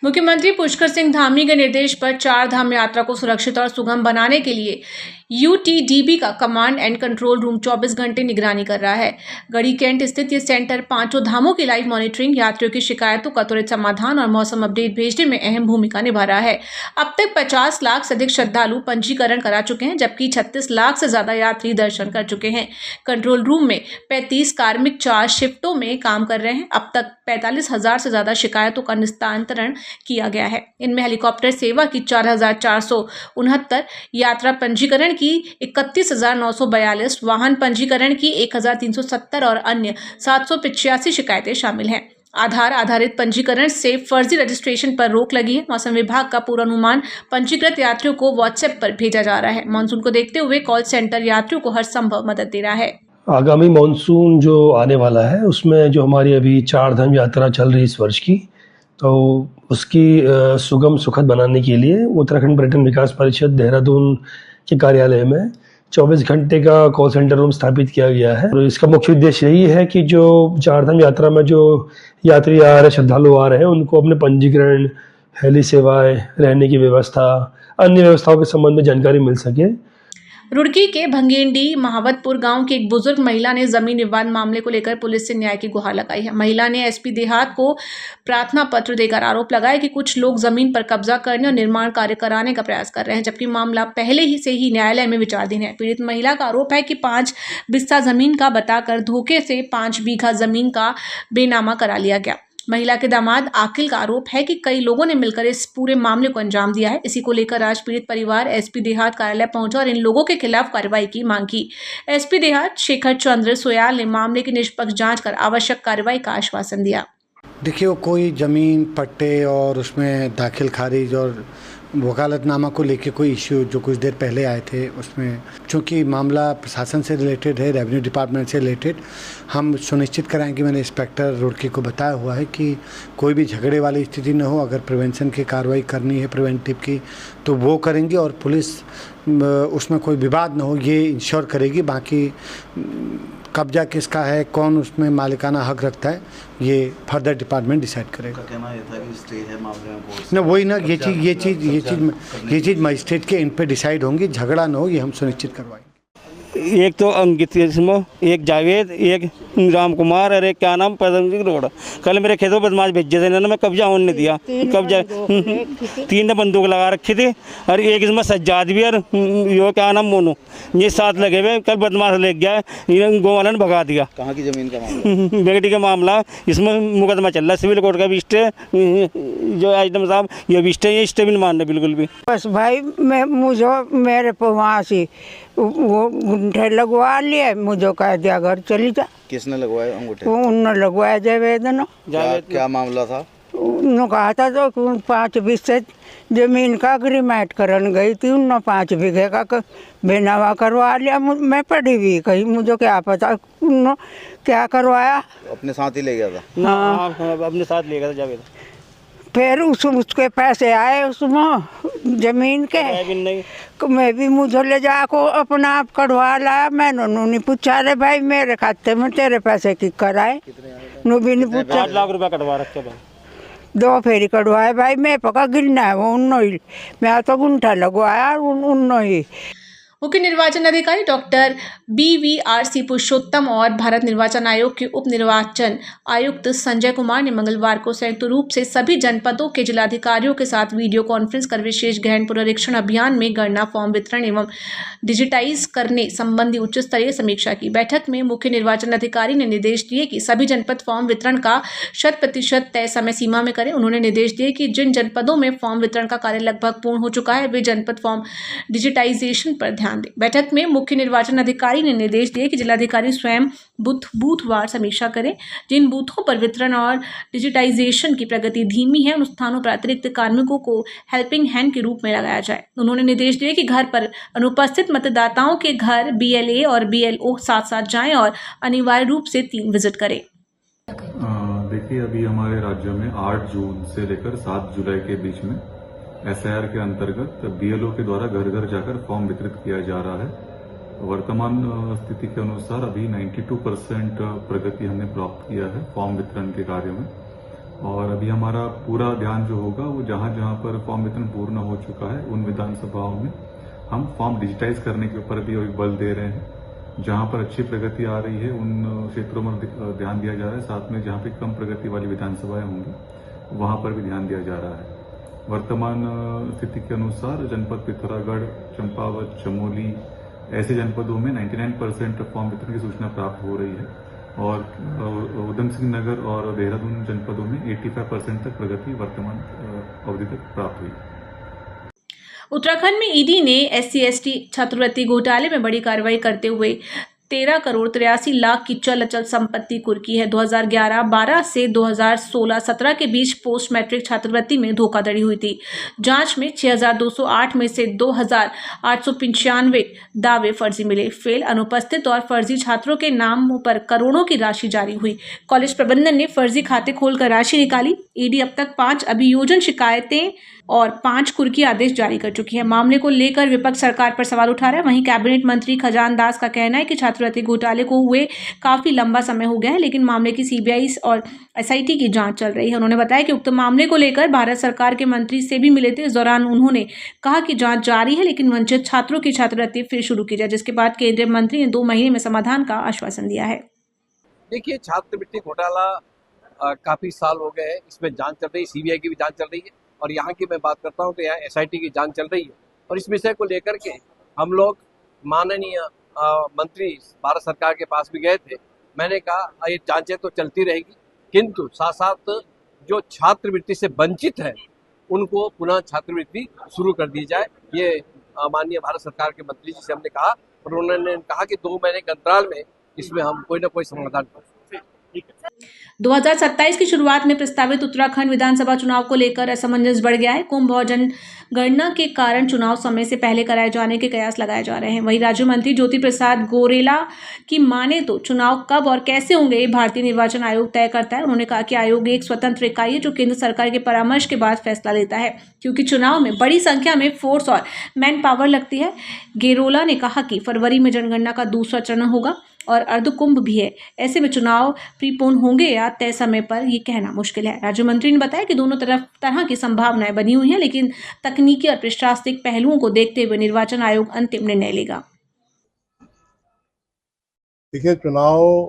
मुख्यमंत्री पुष्कर सिंह धामी के निर्देश पर चार धाम यात्रा को सुरक्षित और सुगम बनाने के लिए यूटीडीबी का कमांड एंड कंट्रोल रूम 24 घंटे निगरानी कर रहा है। गढ़ी कैंट स्थित ये सेंटर पांचों धामों की लाइव मॉनिटरिंग, यात्रियों की शिकायतों का त्वरित समाधान और मौसम अपडेट भेजने में अहम भूमिका निभा रहा है। अब तक 50 लाख से अधिक श्रद्धालु पंजीकरण करा चुके हैं, जबकि 36 लाख से ज्यादा यात्री दर्शन कर चुके हैं। कंट्रोल रूम में 35 कार्मिक 4 शिफ्टों में काम कर रहे हैं। अब तक 45,000 से ज्यादा शिकायतों का निस्तारण किया गया है। इनमें हेलीकॉप्टर सेवा की 4,469, यात्रा पंजीकरण की 31,942, वाहन पंजीकरण की 1,370 और अन्य 785 शिकायतें शामिल हैं। आधार आधारित पंजीकरण से फर्जी रजिस्ट्रेशन पर रोक लगी है। मौसम विभाग का पूर्वानुमान पंजीकृत यात्रियों को व्हाट्सएप पर भेजा जा रहा है। मानसून को देखते हुए कॉल सेंटर यात्रियों को हर संभव मदद दे रहा है। आगामी मानसून जो आने वाला है उसमें जो हमारी अभी चार धाम यात्रा चल रही है इस वर्ष की, तो उसकी सुगम सुखद बनाने के लिए उत्तराखंड पर्यटन विकास परिषद देहरादून के कार्यालय में 24 घंटे का कॉल सेंटर रूम स्थापित किया गया है। और इसका मुख्य उद्देश्य यही है कि जो चार धाम यात्रा में जो यात्री आ रहे, श्रद्धालु आ रहे हैं, उनको अपने पंजीकरण, हेली सेवाएं, रहने की व्यवस्था, अन्य व्यवस्थाओं के संबंध में जानकारी मिल सके। रुड़की के भंगेंडी महावतपुर गांव की एक बुजुर्ग महिला ने जमीन विवाद मामले को लेकर पुलिस से न्याय की गुहार लगाई है। महिला ने एसपी देहात को प्रार्थना पत्र देकर आरोप लगाया कि कुछ लोग जमीन पर कब्जा करने और निर्माण कार्य कराने का प्रयास कर रहे हैं, जबकि मामला पहले ही से ही न्यायालय में विचाराधीन है। पीड़ित महिला का आरोप है कि 5 बिस्सा जमीन का बताकर धोखे से 5 बीघा जमीन का बेनामा करा लिया गया। महिला के दामाद आकिल का आरोप है कि कई लोगों ने मिलकर इस पूरे मामले को अंजाम दिया है। इसी को लेकर आज पीड़ित परिवार एसपी देहात कार्यालय पहुंचा और इन लोगों के खिलाफ कार्रवाई की मांग की। एसपी देहात शेखर चंद्र सोयाल ने मामले की निष्पक्ष जांच कर आवश्यक कार्रवाई का आश्वासन दिया। देखिए, वो कोई जमीन पट्टे और उसमें दाखिल खारिज और वकालतनामा को लेके कोई इश्यू जो कुछ देर पहले आए थे, उसमें चूँकि मामला प्रशासन से रिलेटेड है, रेवेन्यू डिपार्टमेंट से रिलेटेड, हम सुनिश्चित कराएंगे। मैंने इंस्पेक्टर रुड़की को बताया हुआ है कि कोई भी झगड़े वाली स्थिति न हो। अगर प्रिवेंशन की कार्रवाई करनी है प्रिवेंटिव की तो वो करेंगे और पुलिस उसमें कोई विवाद न हो ये इंश्योर करेगी। बाकी कब्जा किसका है, कौन उसमें मालिकाना हक रखता है, ये फर्दर डिपार्टमेंट डिसाइड करेगा। कहना ये था कि स्टे है मामले में ना, वही ना, ये चीज़ मजिस्ट्रेट के इन पे डिसाइड होंगी। झगड़ा न हो ये हम सुनिश्चित करवाएंगे। एक तो अंकित इसमें, एक जावेद, एक राम कुमार और एक क्या नाम पदमसिंह रोड। कल मेरे खेतों बदमाश भेजे थे, इन्होंने मैं कब्जा होने नहीं दिया। कब्जा 3 ने बंदूक लगा रखी थी और एक इसमें सज्जाद भी और यो क्या नाम मोनू, ये साथ लगे हुए। कल बदमाश ले गया, गो वाला ने भगा दिया। कहाँ की जमीन का मामला? बेगटी का मामला, इसमें मुकदमा चल रहा है। सिविल कोर्ट का भी स्टे, जो आइटम साहब ये भी स्टे, ये स्टे भी नहीं मान रहे बिल्कुल भी। बस भाई मुझे मेरे पे वहाँ से वो अंगूठे लगवा लिए, मुझे कह दिया घर चली जा। किसने लगवाए अंगूठे? उन्होंने लगवाया जावेद ने। क्या मामला था? उन्होंने कहा था तो 5 बिस्से जमीन का अग्रीमेंट करन गई थी, उन्होंने 5 बीघे का बेनामा करवा लिया। मैं पढ़ी हुई, कहीं मुझे क्या पता उन्होंने क्या करवाया। अपने साथ ही ले गया था? हाँ, अपने साथ ले गया था जावेद। फिर उसके पैसे आए उसमें जमीन के, मैं भी मुझे ले जाको अपना आप कढ़वा लाया। मैंने नहीं पूछा, रे भाई मेरे खाते में तेरे पैसे की कराए, नो भी नहीं पूछा। 8 लाख रुपया कटवा रखे भाई, 2 फेरी कढ़वाए भाई। मैं पका गिरना है वो उन्नो ही, मैं तो गुंठा लगवाया उन्नो ही। मुख्य निर्वाचन अधिकारी डॉक्टर BVRC पुरुषोत्तम और भारत निर्वाचन आयोग के उप निर्वाचन आयुक्त संजय कुमार ने मंगलवार को संयुक्त रूप से सभी जनपदों के जिलाधिकारियों के साथ वीडियो कॉन्फ्रेंस कर विशेष गहन पुनरीक्षण अभियान में गणना फॉर्म वितरण एवं डिजिटाइज करने संबंधी उच्च स्तरीय समीक्षा की। बैठक में मुख्य निर्वाचन अधिकारी ने निर्देश दिए कि सभी जनपद फॉर्म वितरण का 100% तय समय सीमा में करें। उन्होंने निर्देश दिए कि जिन जनपदों में फॉर्म वितरण का कार्य लगभग पूर्ण हो चुका है, वे जनपद फॉर्म डिजिटाइजेशन पर ध्यान दें। बैठक में मुख्य निर्वाचन अधिकारी ने निर्देश दिए कि जिलाधिकारी स्वयं बूथवार समीक्षा करें। जिन बूथों पर वितरण और डिजिटाइजेशन की प्रगति धीमी है, उन स्थानों पर अतिरिक्त कार्मिकों को हेल्पिंग हैंड के रूप में लगाया जाए। उन्होंने निर्देश दिए कि घर पर अनुपस्थित मतदाताओं के घर BLA और BLO साथ साथ जाएं और अनिवार्य रूप से 3 विजिट करें। देखिए, अभी हमारे राज्य में 8 जून से लेकर 7 जुलाई के बीच में SIR के अंतर्गत BLO के द्वारा घर घर जाकर फॉर्म वितरित किया जा रहा है। वर्तमान स्थिति के अनुसार अभी 92% प्रगति हमने प्राप्त किया है फॉर्म वितरण के कार्य में। और अभी हमारा पूरा ध्यान जो होगा वो जहां जहां पर फॉर्म वितरण पूर्ण हो चुका है उन विधानसभाओं में हम फॉर्म डिजिटाइज करने के ऊपर भी अभी बल दे रहे हैं। जहां पर अच्छी प्रगति आ रही है उन क्षेत्रों में ध्यान दिया जा रहा है, साथ में जहां पे कम प्रगति वाली विधानसभाएं होंगी वहां पर भी ध्यान दिया जा रहा है। वर्तमान स्थिति के अनुसार जनपद पिथौरागढ़, चंपावत, चमोली ऐसे जनपदों में 99% फॉर्म वितरण की सूचना प्राप्त हो रही है और उधम सिंह नगर और देहरादून जनपदों में 85% तक प्रगति वर्तमान अवधि तक प्राप्त हुई। उत्तराखंड में ईडी ने SC/ST छात्रवृत्ति घोटाले में बड़ी कार्रवाई करते हुए 13 करोड़ 83 लाख की चल अचल संपत्ति कुर्की है। 2011-12 से 2016-17 के बीच पोस्ट मैट्रिक छात्रवृत्ति में धोखाधड़ी हुई थी। जांच में 6,208 में से 2,895 दावे फर्जी मिले। फेल, अनुपस्थित और फर्जी छात्रों के नाम पर करोड़ों की राशि जारी हुई। कॉलेज प्रबंधन ने फर्जी खाते खोलकर राशि निकाली। ईडी अब तक 5 अभियोजन शिकायतें और 5 कुर्की आदेश जारी कर चुकी है। मामले को लेकर विपक्ष सरकार पर सवाल उठा रहा है। वहीं कैबिनेट मंत्री खजान दास का कहना है कि छात्रवृत्ति घोटाले को हुए काफी लंबा समय हो गया है, लेकिन मामले की CBI और SIT की जांच चल रही है। उन्होंने बताया कि उक्त मामले को लेकर भारत सरकार के मंत्री से भी मिले थे। इस दौरान उन्होंने कहा कि जांच जारी है, लेकिन वंचित छात्रों की छात्रवृत्ति फिर शुरू की जाए, जिसके बाद केंद्रीय मंत्री ने 2 महीने में समाधान का आश्वासन दिया है। देखिए, छात्रवृत्ति घोटाला काफी साल हो गए हैं, इसमें जांच चल रही है, CBI की भी जांच चल रही है और यहाँ की मैं बात करता हूँ तो यहाँ SIT की जांच चल रही है। और इस विषय को लेकर के हम लोग माननीय मंत्री भारत सरकार के पास भी गए थे। मैंने कहा ये जांचें तो चलती रहेगी, किंतु साथ साथ जो छात्रवृत्ति से वंचित है उनको पुनः छात्रवृत्ति शुरू कर दी जाए। ये माननीय भारत सरकार के मंत्री जी से हमने कहा और उन्होंने कहा कि 2 महीने के अंतराल में इसमें हम कोई ना कोई समाधान करें। 2027 की शुरुआत में प्रस्तावित उत्तराखंड विधानसभा चुनाव को लेकर असमंजस बढ़ गया है। कुंभ और जनगणना के कारण चुनाव समय से पहले कराए जाने के कयास लगाए जा रहे हैं। वहीं राज्य मंत्री ज्योति प्रसाद गोरेला की माने तो चुनाव कब और कैसे होंगे ये भारतीय निर्वाचन आयोग तय करता है। उन्होंने कहा कि आयोग एक स्वतंत्र इकाई है जो केंद्र सरकार के परामर्श के बाद फैसला लेता है, क्योंकि चुनाव में बड़ी संख्या में फोर्स और मैन पावर लगती है। गेरोला ने कहा कि फरवरी में जनगणना का दूसरा चरण होगा और अर्धकुंभ भी है। ऐसे में चुनाव प्रीपोन होंगे या तय समय पर ये कहना मुश्किल है। राज्य मंत्री ने बताया कि दोनों तरह की संभावनाएं बनी हुई हैं, लेकिन तकनीकी और प्रशासनिक पहलुओं को देखते हुए निर्वाचन आयोग अंतिम निर्णय लेगा। देखिए, चुनाव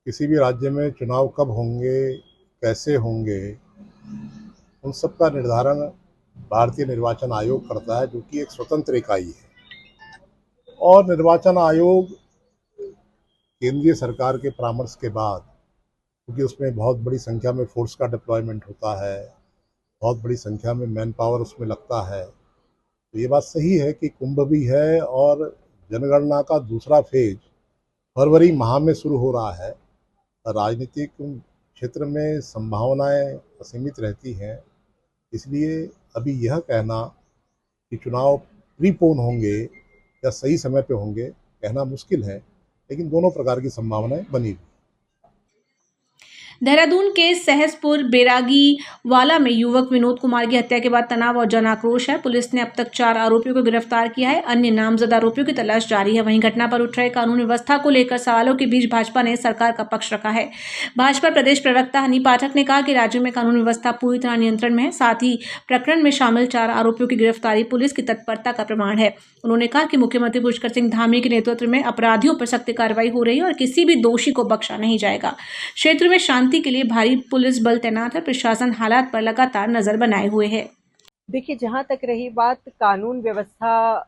किसी भी राज्य में चुनाव कब होंगे, कैसे होंगे, उन सब का निर्धारण भारतीय निर्वाचन आयोग करता है, जो कि एक स्वतंत्र इकाई है। और निर्वाचन आयोग केंद्रीय सरकार के परामर्श के बाद, क्योंकि उसमें बहुत बड़ी संख्या में फोर्स का डिप्लॉयमेंट होता है, बहुत बड़ी संख्या में मैन पावर उसमें लगता है, तो ये बात सही है कि कुंभ भी है और जनगणना का दूसरा फेज फरवरी माह में शुरू हो रहा है। राजनीतिक क्षेत्र में संभावनाएं असीमित रहती हैं, इसलिए अभी यह कहना कि चुनाव प्रीपोन होंगे या सही समय पे होंगे कहना मुश्किल है, लेकिन दोनों प्रकार की संभावनाएं बनी हुई। देहरादून के सहसपुर बैरागी वाला में युवक विनोद कुमार की हत्या के बाद तनाव और जन आक्रोश है। पुलिस ने अब तक 4 आरोपियों को गिरफ्तार किया है। अन्य नामजद आरोपियों की तलाश जारी है। वहीं घटना पर उठ रहे कानून व्यवस्था को लेकर सवालों के बीच भाजपा ने सरकार का पक्ष रखा है। भाजपा प्रदेश प्रवक्ता हनी पाठक ने कहा कि राज्य में कानून व्यवस्था पूरी तरह नियंत्रण में है। साथ ही प्रकरण में शामिल 4 आरोपियों की गिरफ्तारी पुलिस की तत्परता का प्रमाण है। उन्होंने कहा कि मुख्यमंत्री पुष्कर सिंह धामी के नेतृत्व में अपराधियों पर सख्त कार्रवाई हो रही है और किसी भी दोषी को बख्शा नहीं जाएगा। क्षेत्र में शांति के लिए भारी पुलिस बल तैनात है। प्रशासन हालात पर लगातार नजर बनाए हुए है। देखिए, जहां तक रही बात कानून व्यवस्था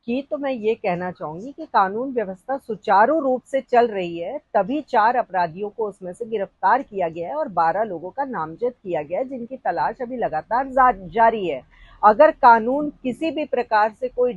की, तो मैं ये कहना चाहूंगी कि कानून व्यवस्था सुचारू रूप से चल रही है, तभी 4 अपराधियों को उसमें से गिरफ्तार किया गया है और 12 लोगों का नामजद किया गया है, जिनकी तलाश अभी लगातार जारी है। अगर कानून किसी भी प्रकार से कोई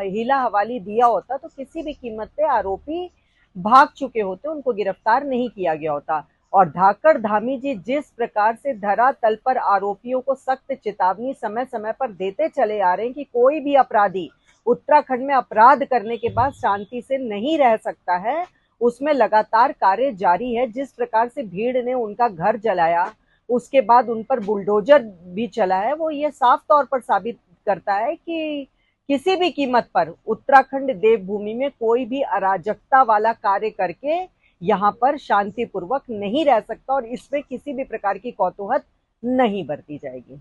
हीला हवाली दिया होता तो किसी भी कीमत पे आरोपी भाग चुके होते, उनको गिरफ्तार नहीं किया गया होता। और धाकड़ धामी जी जिस प्रकार से धरातल पर आरोपियों को सख्त चेतावनी समय समय पर देते चले आ रहे हैं कि कोई भी अपराधी उत्तराखंड में अपराध करने के बाद शांति से नहीं रह सकता है, उसमें लगातार कार्य जारी है। जिस प्रकार से भीड़ ने उनका घर जलाया, उसके बाद उन पर बुलडोजर भी चला है, वो ये साफ तौर पर साबित करता है कि किसी भी कीमत पर उत्तराखंड देवभूमि में कोई भी अराजकता वाला कार्य करके यहाँ पर शांतिपूर्वक नहीं रह सकता और इसमें किसी भी प्रकार की कौतूहल नहीं बरती जाएगी।